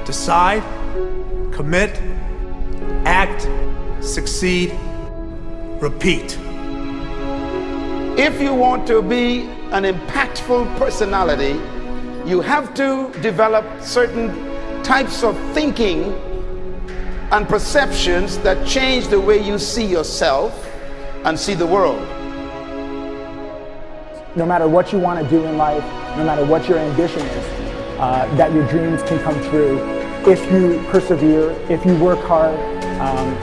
Decide, commit, act, succeed, repeat. If you want to be an impactful personality, you have to develop certain types of thinking and perceptions that change the way you see yourself and see the world. No matter what you want to do in life, no matter what your ambition is, that your dreams can come true if you persevere, if you work hard,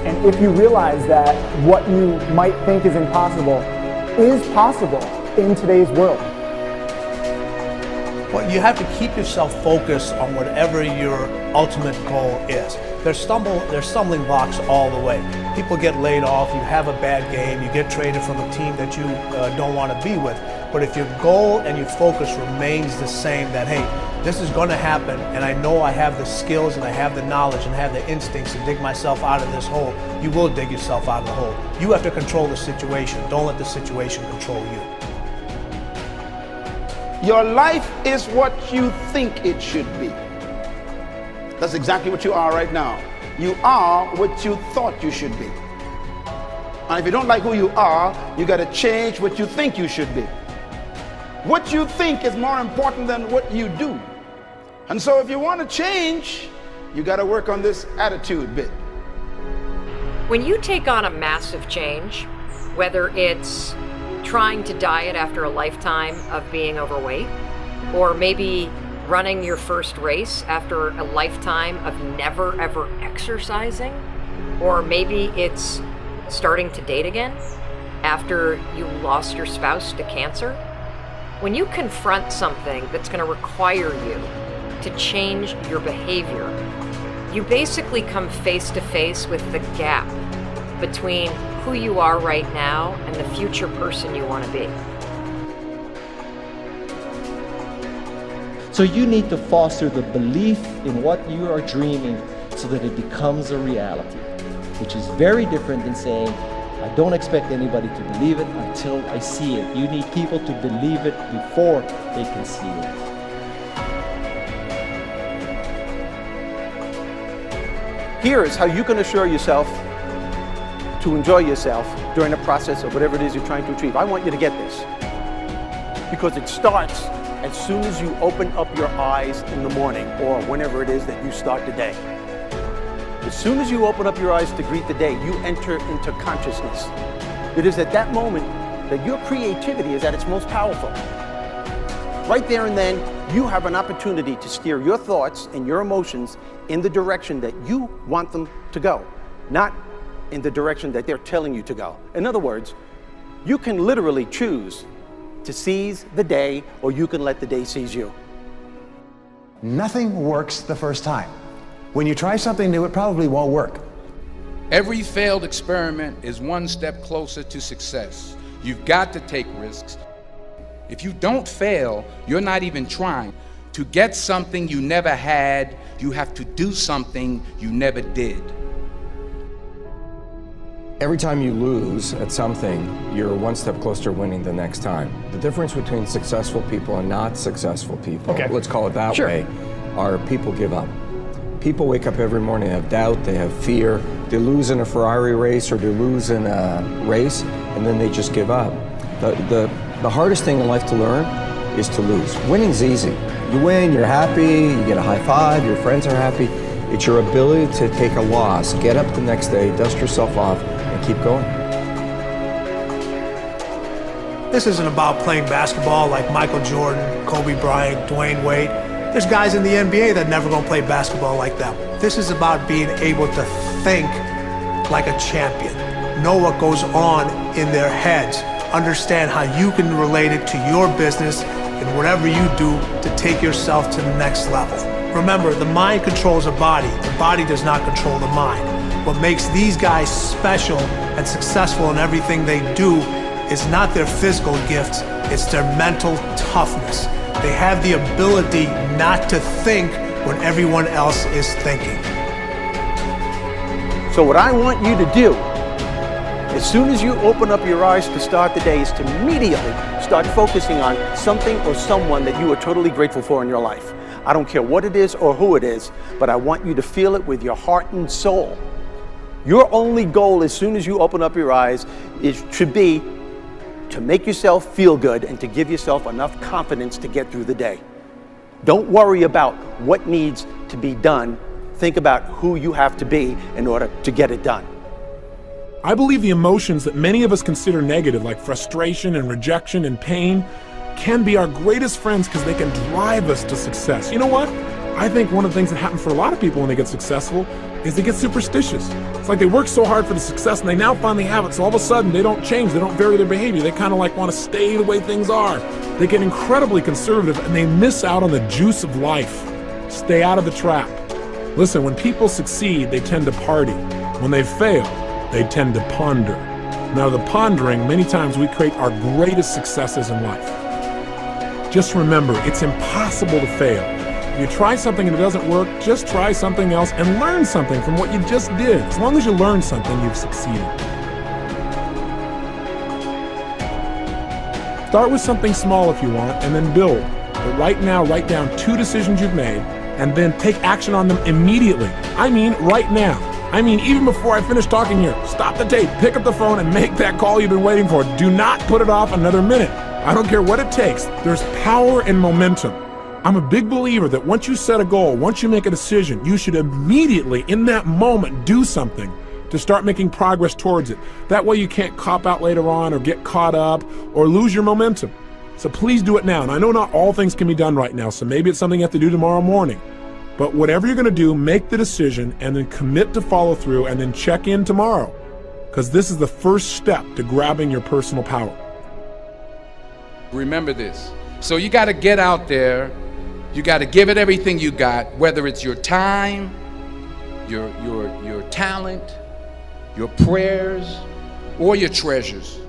and if you realize that what you might think is impossible is possible in today's world. Well, you have to keep yourself focused on whatever your ultimate goal is. There's stumbling blocks all the way. People get laid off, you have a bad game, you get traded from a team that you don't want to be with. But if your goal and your focus remains the same, that hey, this is going to happen, and I know I have the skills and I have the knowledge and have the instincts to dig myself out of this hole, you will dig yourself out of the hole. You have to control the situation. Don't let the situation control you. Your life is what you think it should be. That's exactly what you are right now. You are what you thought you should be. And if you don't like who you are, you got to change what you think you should be. What you think is more important than what you do. And so if you want to change, you got to work on this attitude bit. When you take on a massive change, whether it's trying to diet after a lifetime of being overweight, or maybe running your first race after a lifetime of never ever exercising, or maybe it's starting to date again after you lost your spouse to cancer. When you confront something that's going to require you to change your behavior, you basically come face to face with the gap between who you are right now and the future person you want to be. So you need to foster the belief in what you are dreaming so that it becomes a reality, which is very different than saying, I don't expect anybody to believe it until I see it. You need people to believe it before they can see it. Here is how you can assure yourself to enjoy yourself during the process of whatever it is you're trying to achieve. I want you to get this, because it starts as soon as you open up your eyes in the morning, or whenever it is that you start the day. As soon as you open up your eyes to greet the day, you enter into consciousness. It is at that moment that your creativity is at its most powerful. Right there and then, you have an opportunity to steer your thoughts and your emotions in the direction that you want them to go, not in the direction that they're telling you to go. In other words, you can literally choose to seize the day, or you can let the day seize you. Nothing works the first time. When you try something new, it probably won't work. Every failed experiment is one step closer to success. You've got to take risks. If you don't fail, you're not even trying. To get something you never had, you have to do something you never did. Every time you lose at something, you're one step closer to winning the next time. The difference between successful people and not successful people, let's call it that way, are people give up. People wake up every morning, they have doubt, they have fear, they lose in a Ferrari race or they lose in a race, and then they just give up. The hardest thing in life to learn is to lose. Winning's easy. You win, you're happy, you get a high five, your friends are happy. It's your ability to take a loss, get up the next day, dust yourself off, and keep going. This isn't about playing basketball like Michael Jordan, Kobe Bryant, Dwayne Wade. There's guys in the NBA that never gonna play basketball like them. This is about being able to think like a champion, know what goes on in their heads, understand how you can relate it to your business and whatever you do to take yourself to the next level. Remember, the mind controls the body does not control the mind. What makes these guys special and successful in everything they do is not their physical gifts, it's their mental toughness. They have the ability not to think when everyone else is thinking. So what I want you to do, as soon as you open up your eyes to start the day, is to immediately start focusing on something or someone that you are totally grateful for in your life. I don't care what it is or who it is, but I want you to feel it with your heart and soul. Your only goal as soon as you open up your eyes should be to make yourself feel good and to give yourself enough confidence to get through the day. Don't worry about what needs to be done. Think about who you have to be in order to get it done. I believe the emotions that many of us consider negative, like frustration and rejection and pain, can be our greatest friends because they can drive us to success. You know what? I think one of the things that happens for a lot of people when they get successful is they get superstitious. It's like they work so hard for the success and they now finally have it, so all of a sudden they don't change, they don't vary their behavior, they kind of like want to stay the way things are. They get incredibly conservative and they miss out on the juice of life. Stay out of the trap. Listen, when people succeed, they tend to party. When they fail, they tend to ponder. Now, the pondering, many times we create our greatest successes in life. Just remember, it's impossible to fail. If you try something and it doesn't work, just try something else and learn something from what you just did. As long as you learn something, you've succeeded. Start with something small if you want, and then build. But right now, write down 2 decisions you've made, and then take action on them immediately. I mean, right now. I mean, even before I finish talking here, stop the tape, pick up the phone, and make that call you've been waiting for. Do not put it off another minute. I don't care what it takes. There's power in momentum. I'm a big believer that once you set a goal, once you make a decision, you should immediately, in that moment, do something to start making progress towards it. That way you can't cop out later on or get caught up or lose your momentum. So please do it now. And I know not all things can be done right now, so maybe it's something you have to do tomorrow morning. But whatever you're going to do, make the decision and then commit to follow through and then check in tomorrow, because this is the first step to grabbing your personal power. Remember this. So you got to get out there. You got to give it everything you got, whether it's your time, your talent, your prayers, or your treasures.